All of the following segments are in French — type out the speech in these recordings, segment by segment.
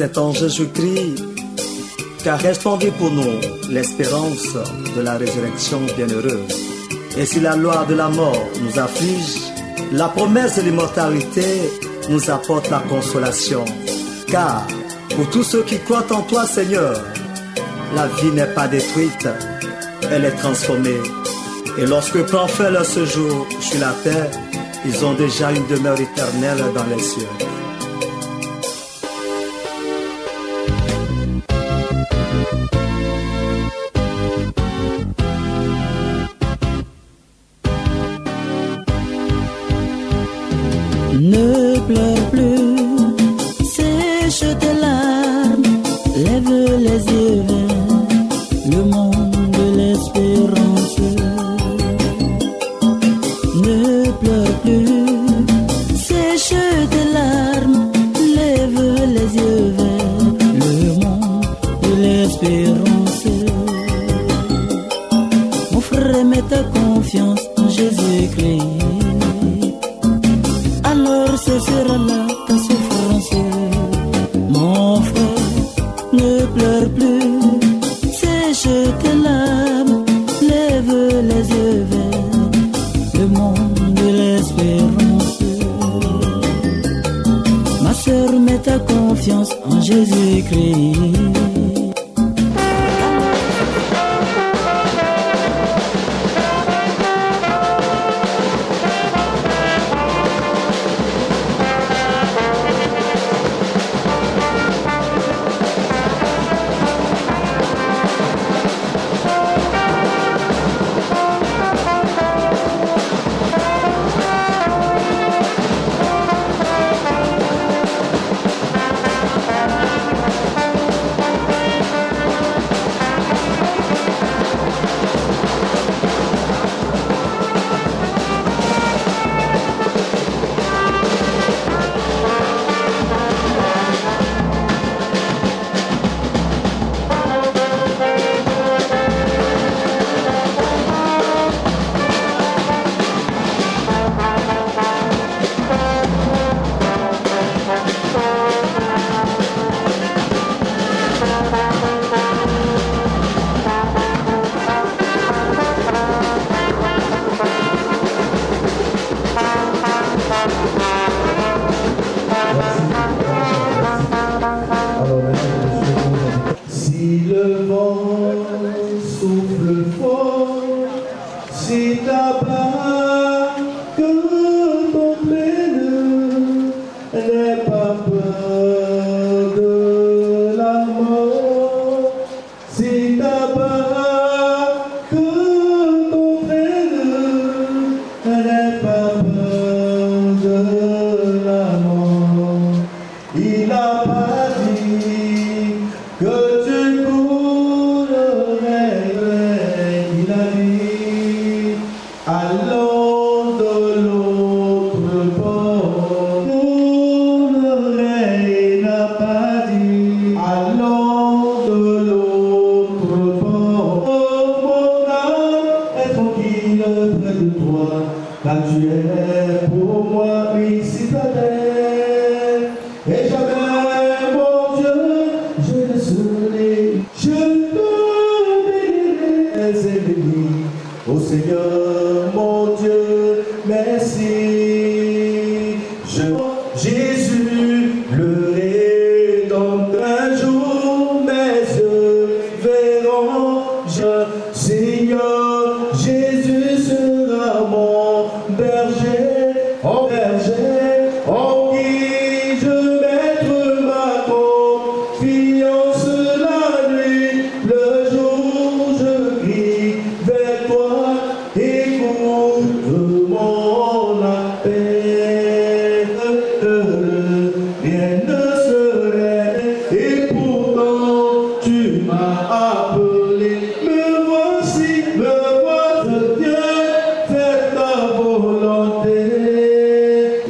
C'est en Jésus-Christ qu'a resplendu pour nous l'espérance de la résurrection bienheureuse. Et si la loi de la mort nous afflige, la promesse de l'immortalité nous apporte la consolation. Car pour tous ceux qui croient en toi, Seigneur, la vie n'est pas détruite, elle est transformée. Et lorsque prend fin leur séjour sur la terre, ils ont déjà une demeure éternelle dans les cieux. Ne pleure plus, sèche tes larmes, lève les yeux vers le monde de l'espérance. Ne pleure plus, sèche tes larmes, lève les yeux vers le monde de l'espérance. Mon frère, mets ta confiance en Jésus-Christ. Alors ce sera là ta souffrance. Mon frère, ne pleure plus, sèche tes larmes, lève les yeux vers le monde de l'espérance. Ma sœur, mets ta confiance en Jésus-Christ. Si le vent souffle fort, si ta barque t'entraîne, n'aie pas peur de la mort. Si ta barque t'entraîne, n'aie pas peur de la mort. Il a pas dit que tu coulerais, il a dit, allons de l'autre bord. Coulerais, il n'a pas dit, allons de l'autre bord. Oh, mon âme est tranquille près de toi, car tu es pour moi une citadelle. Et jamais, mon Dieu, je le serai, je te bénirai et béni. Ô Seigneur, mon Dieu, merci. Jésus, le Rédempteur, un jour mes yeux verront, Seigneur, Jésus sera mon berger, en qui je mettrai ma confiance la nuit, le jour je crie vers toi, écoute mon appel. Rien ne serait, et pourtant tu m'as appelé. Me voici, je viens faire ta volonté.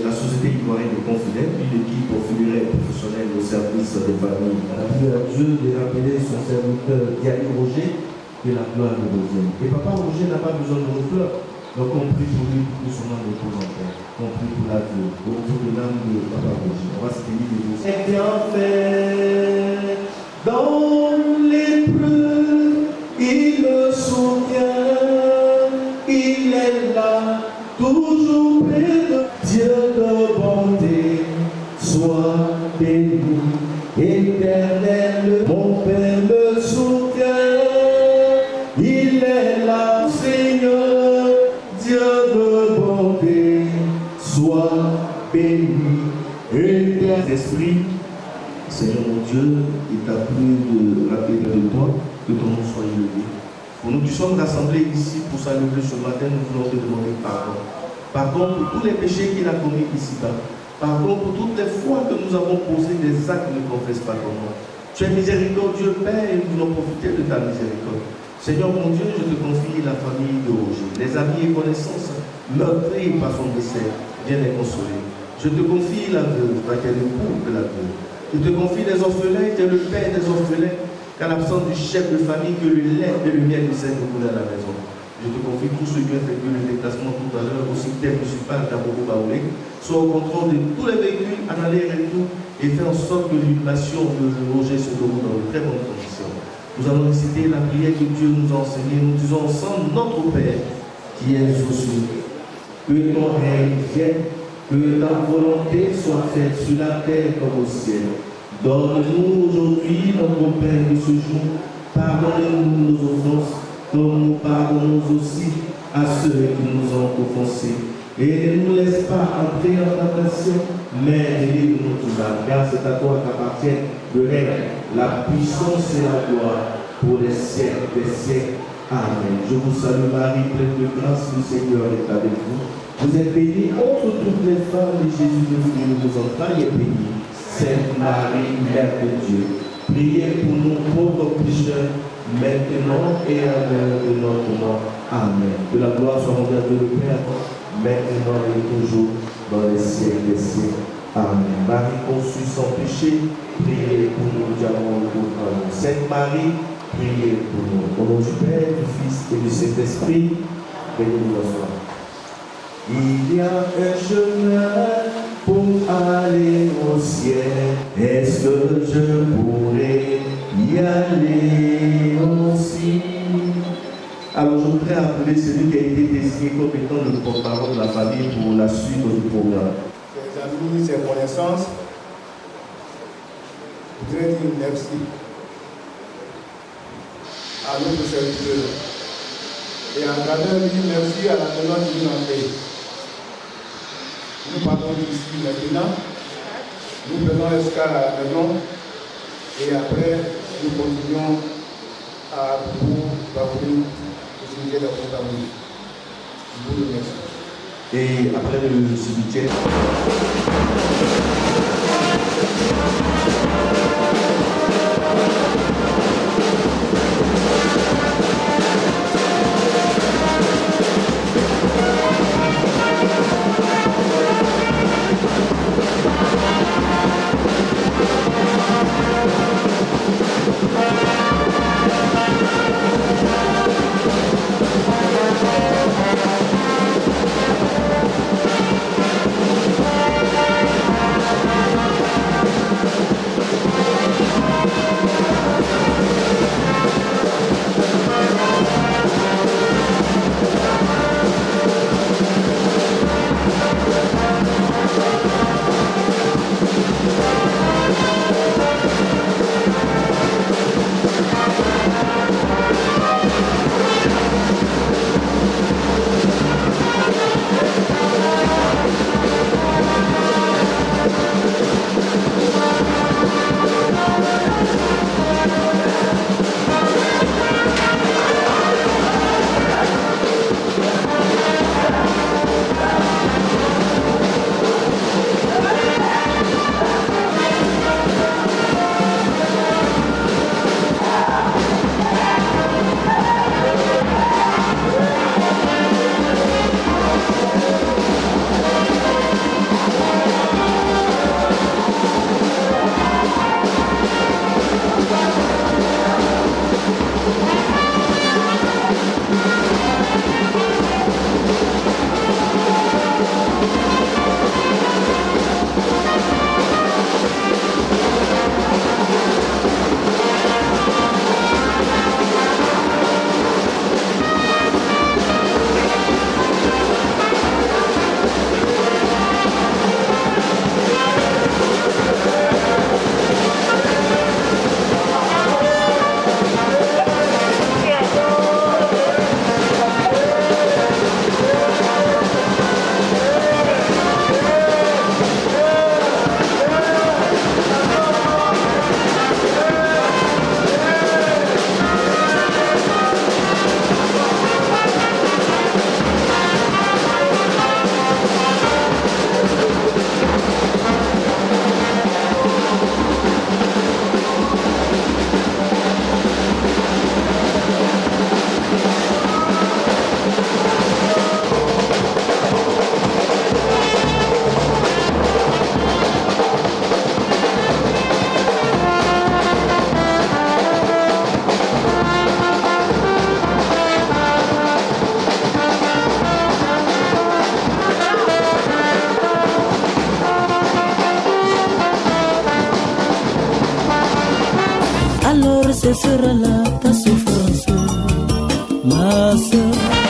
La société ivoirienne de confidèles, une équipe populaire professionnelle au service des familles. On a prié à Dieu de rappeler son serviteur Diali Roger, que la gloire nous revienne. Et papa Roger n'a pas besoin de nos fleurs. Donc on prie pour lui, pour que son âme repose en paix. On prie pour la vie, autour de l'âme de papa Roger. On va se tenir de vous. Et bien fait. Esprit, Seigneur mon Dieu, il t'a plu de rappeler de toi que ton nom soit élevé. Pour nous qui sommes rassemblés ici pour saluer ce matin, nous voulons te demander pardon. Pardon pour tous les péchés qu'il a commis ici-bas. Pardon pour toutes les fois que nous avons posé des actes qui ne confessent pas ton nom. Tu es miséricordieux, Père, et nous voulons profiter de ta miséricorde. Seigneur mon Dieu, je te confie la famille de Roger, les amis et connaissances meurtris par son décès, viens les consoler. Je te confie la veuve, qui est le couple de la veuve. Je te confie les orphelins, qui est le père des orphelins, qu'à l'absence du chef de famille, que le lait et le miel du Seigneur coulent à la maison. Je te confie tous ceux qui ont effectué le déplacement tout à l'heure au cimetière municipal d'Abobo Baoulé, soit au contrôle de tous les véhicules en aller-retour et fait en sorte que l'inhumation de Roger se déroule dans de très bonnes conditions. Nous allons réciter la prière que Dieu nous a enseignée. Nous disons ensemble, notre Père qui es aux cieux, que ton règne vienne, que ta volonté soit faite sur la terre comme au ciel. Donne-nous aujourd'hui notre pain de ce jour. Pardonne-nous nos offenses, comme nous pardonnons aussi à ceux qui nous ont offensés. Et ne nous laisse pas entrer en tentation, mais délivre-nous du mal. Car c'est à toi qu'appartiennent le règne, la puissance et la gloire pour les siècles des siècles. Amen. Je vous salue Marie, pleine de grâce, le Seigneur est avec vous. Vous êtes bénie entre toutes les femmes, et Jésus de vos entrailles est béni. Sainte Marie, Mère de Dieu, priez pour nous pauvres pécheurs, maintenant et à l'heure de notre mort. Amen. Que la gloire soit rendue à Dieu le Père, maintenant et toujours, dans les siècles des siècles. Amen. Marie conçue sans péché, priez pour nous, diamants de notre Sainte Marie, priez pour nous. Au nom du Père, du Fils et du Saint-Esprit, béni-nous soit. Il y a un chemin pour aller au ciel. Est-ce que je pourrais y aller aussi? Alors je voudrais appeler celui qui a été désigné comme étant le porte-parole de la famille pour la suite du programme. Ses amis, ses connaissances, je voudrais dire merci à notre serviteur. Et à travers lui, merci à la maison qui nous entrée. Nous partons d'ici maintenant, nous faisons escale à la maison et après nous continuons à vous parler au cimetière de Pontamouni. Je vous remercie. Et après le cimetière. cessera là ta souffrance, ma soeur.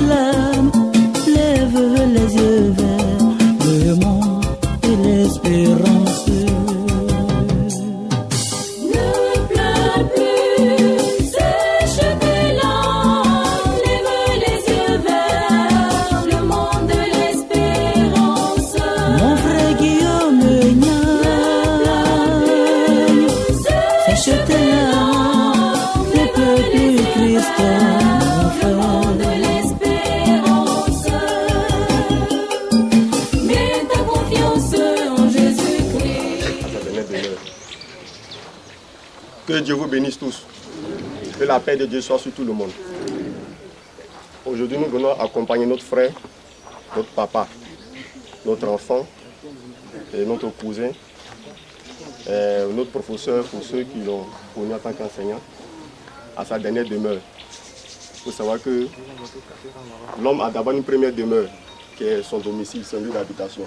l'âme, lève les yeux vers le monde et l'espérance. Ne pleure plus, sèche tes larmes, lève les yeux vers le monde de l'espérance. Mon frère Guillaume Niaï, sèche tes larmes, ne pleure plus Christ, mon frère. De l'espérance, mets ta confiance en Jésus-Christ. Que Dieu vous bénisse tous. Que la paix de Dieu soit sur tout le monde. Aujourd'hui, nous venons accompagner notre frère, notre papa, notre enfant, et notre cousin, et notre professeur, pour ceux qui l'ont connu en tant qu'enseignant, à sa dernière demeure. Il faut savoir que l'homme a d'abord une première demeure, qui est son domicile, son lieu d'habitation.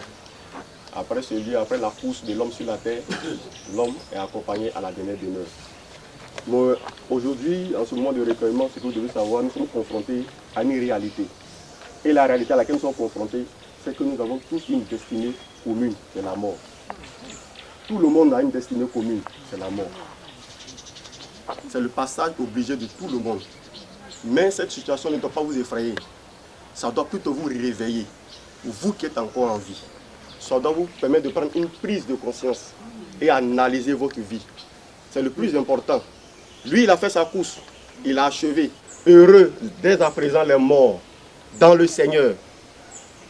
Après ce lieu, après la course de l'homme sur la terre, l'homme est accompagné à la dernière demeure. Mais aujourd'hui, en ce moment de recueillement, ce que vous devez savoir, nous sommes confrontés à une réalité. Et la réalité à laquelle nous sommes confrontés, c'est que nous avons tous une destinée commune, c'est la mort. Tout le monde a une destinée commune, c'est la mort. C'est le passage obligé de tout le monde. Mais cette situation ne doit pas vous effrayer. Ça doit plutôt vous réveiller, vous qui êtes encore en vie. Ça doit vous permettre de prendre une prise de conscience et analyser votre vie. C'est le plus important. Lui, il a fait sa course, il a achevé. Heureux dès à présent les morts dans le Seigneur,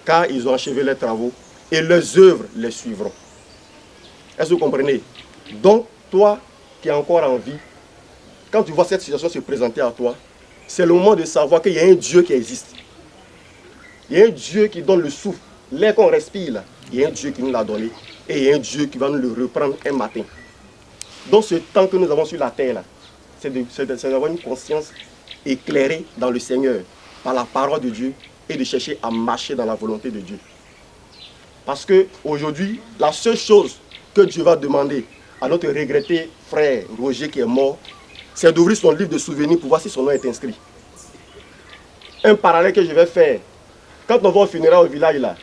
car ils ont achevé leurs travaux et leurs œuvres les suivront. Est-ce que vous comprenez? Donc, toi qui es encore en vie, quand tu vois cette situation se présenter à toi, c'est le moment de savoir qu'il y a un Dieu qui existe. Il y a un Dieu qui donne le souffle. L'air qu'on respire, là, il y a un Dieu qui nous l'a donné. Et il y a un Dieu qui va nous le reprendre un matin. Donc ce temps que nous avons sur la terre, là, c'est d'avoir une conscience éclairée dans le Seigneur, par la parole de Dieu, et de chercher à marcher dans la volonté de Dieu. Parce qu'aujourd'hui, la seule chose que Dieu va demander à notre regretté frère Roger qui est mort, c'est d'ouvrir son livre de souvenirs pour voir si son nom est inscrit. Un parallèle que je vais faire, quand on va au funérail au village là,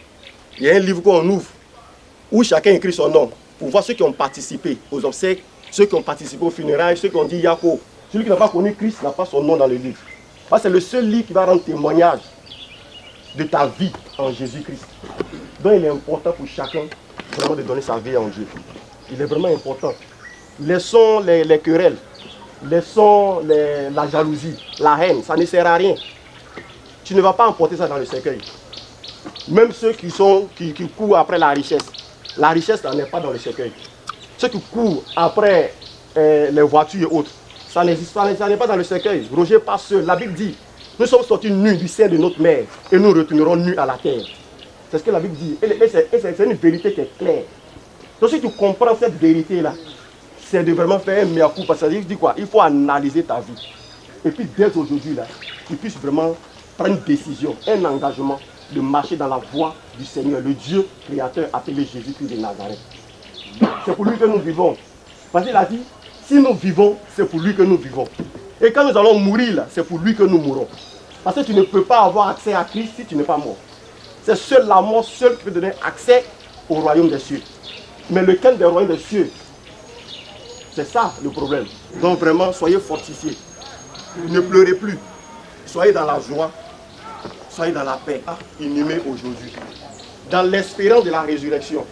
il y a un livre qu'on ouvre où chacun écrit son nom pour voir ceux qui ont participé aux obsèques, ceux qui ont participé aux funérailles, ceux qui ont dit Yako. Celui qui n'a pas connu Christ n'a pas son nom dans le livre. C'est le seul livre qui va rendre témoignage de ta vie en Jésus-Christ. Donc il est important pour chacun vraiment de donner sa vie en Dieu. Il est vraiment important. Laissons les querelles, laissons la jalousie, la haine, ça ne sert à rien. Tu ne vas pas emporter ça dans le cercueil. Même ceux qui courent après la richesse n'en est pas dans le cercueil. Ceux qui courent après les voitures et autres, ça n'existe pas, ça n'est pas dans le cercueil. Roger passe seul. La Bible dit, nous sommes sortis nus du sein de notre mère et nous retournerons nus à la terre. C'est ce que la Bible dit. Et c'est une vérité qui est claire. Donc si tu comprends cette vérité-là, c'est de vraiment faire un mea culpa. Ça dit quoi? Il faut analyser ta vie. Et puis dès aujourd'hui, là, tu puisses vraiment prendre une décision, un engagement de marcher dans la voie du Seigneur, le Dieu créateur appelé Jésus-Christ de Nazareth. C'est pour lui que nous vivons. Parce qu'il a dit, si nous vivons, c'est pour lui que nous vivons. Et quand nous allons mourir, là, c'est pour lui que nous mourrons. Parce que tu ne peux pas avoir accès à Christ si tu n'es pas mort. C'est seul la mort seule qui peut donner accès au royaume des cieux. Mais lequel des royaumes des cieux? C'est ça le problème. Donc vraiment, soyez fortifiés. Ne pleurez plus. Soyez dans la joie. Soyez dans la paix. Inhumés aujourd'hui. Dans l'espérance de la résurrection.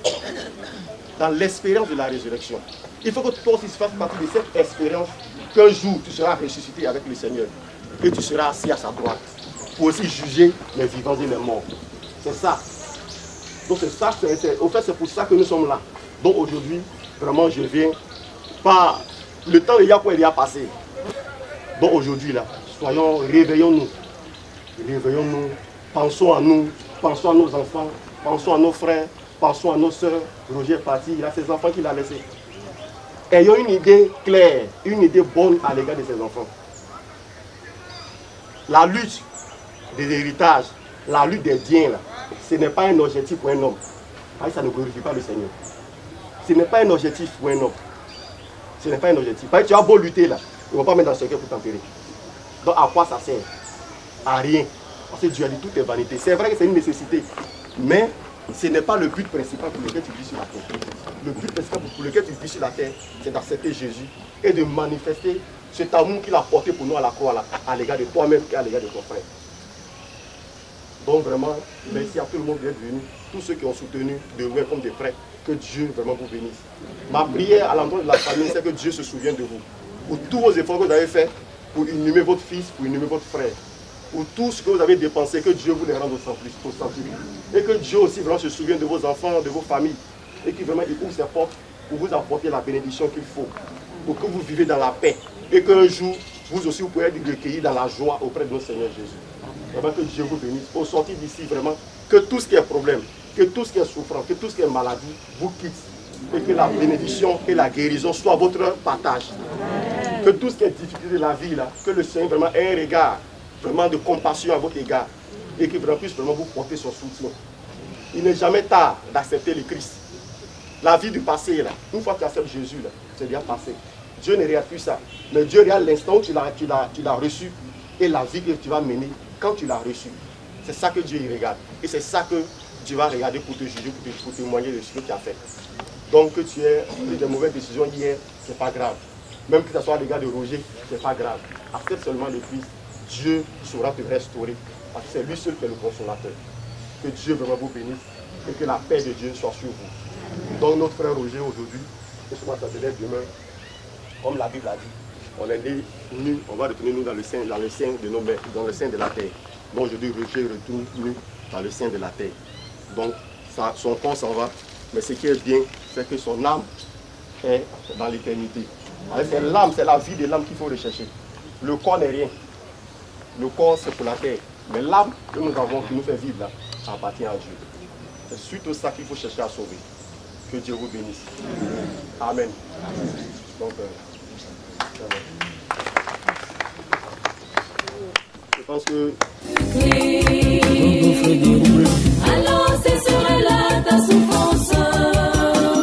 Dans l'espérance de la résurrection. Il faut que toi aussi fasses partie de cette espérance qu'un jour tu seras ressuscité avec le Seigneur. Et tu seras assis à sa droite. Pour aussi juger les vivants et les morts. C'est ça. Donc c'est ça, au fait c'est pour ça que nous sommes là. Donc aujourd'hui, vraiment je viens pas... Le temps de Yahweh est déjà passé. Donc aujourd'hui là, réveillons-nous. Réveillons-nous, pensons à nous, pensons à nos enfants, pensons à nos frères, pensons à nos soeurs. Roger est parti, il a ses enfants qu'il a laissés. Ayons une idée claire, une idée bonne à l'égard de ses enfants. La lutte des héritages, la lutte des biens, là, ce n'est pas un objectif pour un homme. Ça ne glorifie pas le Seigneur. Ce n'est pas un objectif pour un homme. Ce n'est pas un objectif. Tu as beau lutter là, ils ne vont pas mettre dans le cercueil pour t'enterrer. Donc à quoi ça sert? À rien. Parce que Dieu a dit tout est vanité. C'est vrai que c'est une nécessité, mais ce n'est pas le but principal pour lequel tu vis sur la terre. Le but principal pour lequel tu vis sur la terre, c'est d'accepter Jésus et de manifester cet amour qu'il a porté pour nous à la croix, à l'égard de toi-même et à l'égard de ton frère. Donc vraiment, merci à tout le monde d'être venu, tous ceux qui ont soutenu de loin comme des frères, que Dieu vraiment vous bénisse. Ma prière à l'endroit de la famille, c'est que Dieu se souvienne de vous. Pour tous vos efforts que vous avez faits, pour inhumer votre fils, pour inhumer votre frère, pour tout ce que vous avez dépensé, que Dieu vous les rende au centuple. Et que Dieu aussi vraiment se souvienne de vos enfants, de vos familles, et qu'il vraiment ouvre ses portes pour vous apporter la bénédiction qu'il faut, pour que vous vivez dans la paix, et qu'un jour, vous aussi, vous pouvez être recueillis dans la joie auprès de notre Seigneur Jésus. Vraiment que Dieu vous bénisse. Au sortir d'ici, vraiment, que tout ce qui est problème, que tout ce qui est souffrance, que tout ce qui est maladie, vous quitte. Et que la bénédiction et la guérison soient votre partage. Que tout ce qui est difficulté de la vie, là, que le Seigneur vraiment ait un regard vraiment de compassion à votre égard. Et qu'il puisse vraiment vous porter son soutien. Il n'est jamais tard d'accepter le Christ. La vie du passé, là, une fois que tu acceptes Jésus, là, c'est déjà passé. Dieu ne regarde plus ça. Mais Dieu regarde l'instant où tu l'as reçu et la vie que tu vas mener quand tu l'as reçu. C'est ça que Dieu regarde. Et c'est ça que Dieu va regarder pour te juger, pour témoigner de ce que tu as fait. Donc que tu aies pris de mauvaises décisions hier, ce n'est pas grave. Même que ce soit les gars de Roger, ce n'est pas grave. Accepte seulement le Christ. Dieu saura te restaurer. Parce que c'est lui seul qui est le consolateur. Que Dieu vraiment vous bénisse et que la paix de Dieu soit sur vous. Donc notre frère Roger aujourd'hui, et ce matin demain, comme la Bible a dit, on est nu, on va retourner nous dans le sein de nos mères, dans le sein de la terre. Donc aujourd'hui Roger retourne nu dans le sein de la terre. Donc son corps s'en va, mais ce qui est bien, c'est que son âme est dans l'éternité. C'est l'âme, c'est la vie de l'âme qu'il faut rechercher. Le corps n'est rien. Le corps c'est pour la terre. Mais l'âme que nous avons, qui nous fait vivre là, ça appartient à Dieu. C'est suite à ça qu'il faut chercher à sauver. Que Dieu vous bénisse. Amen. Donc, je pense que... Alors c'est sur là ta souffrance,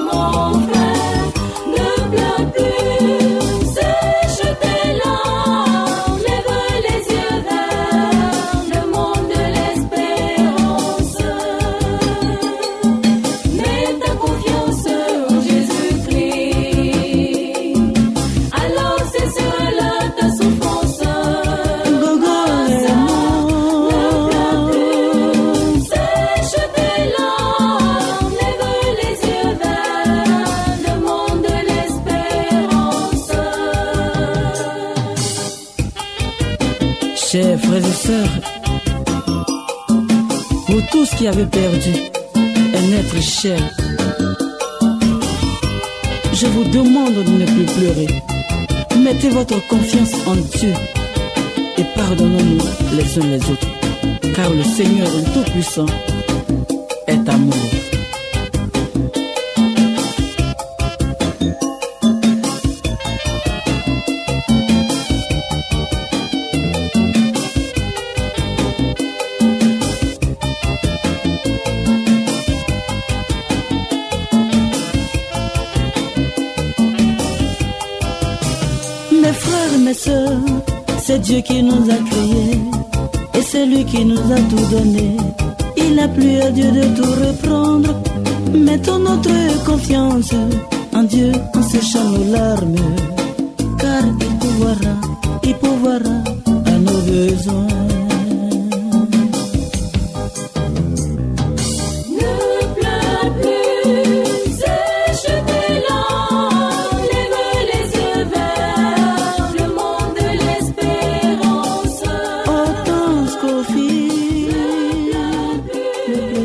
mon frère. Ne pleure plus, sèche tes larmes, lève les yeux vers le monde de l'espérance. Mets ta confiance en Jésus-Christ. Alors c'est sur là ta souffrance. Chers frères et sœurs, vous tous qui avez perdu un être cher, je vous demande de ne plus pleurer. Mettez votre confiance en Dieu et pardonnons-nous les uns les autres, car le Seigneur Tout-Puissant est amour. C'est Dieu qui nous a créés et c'est lui qui nous a tout donné. Il n'a plus à Dieu de tout reprendre. Mettons notre confiance en Dieu en séchant nos larmes, car il pourvoira à nos besoins. Le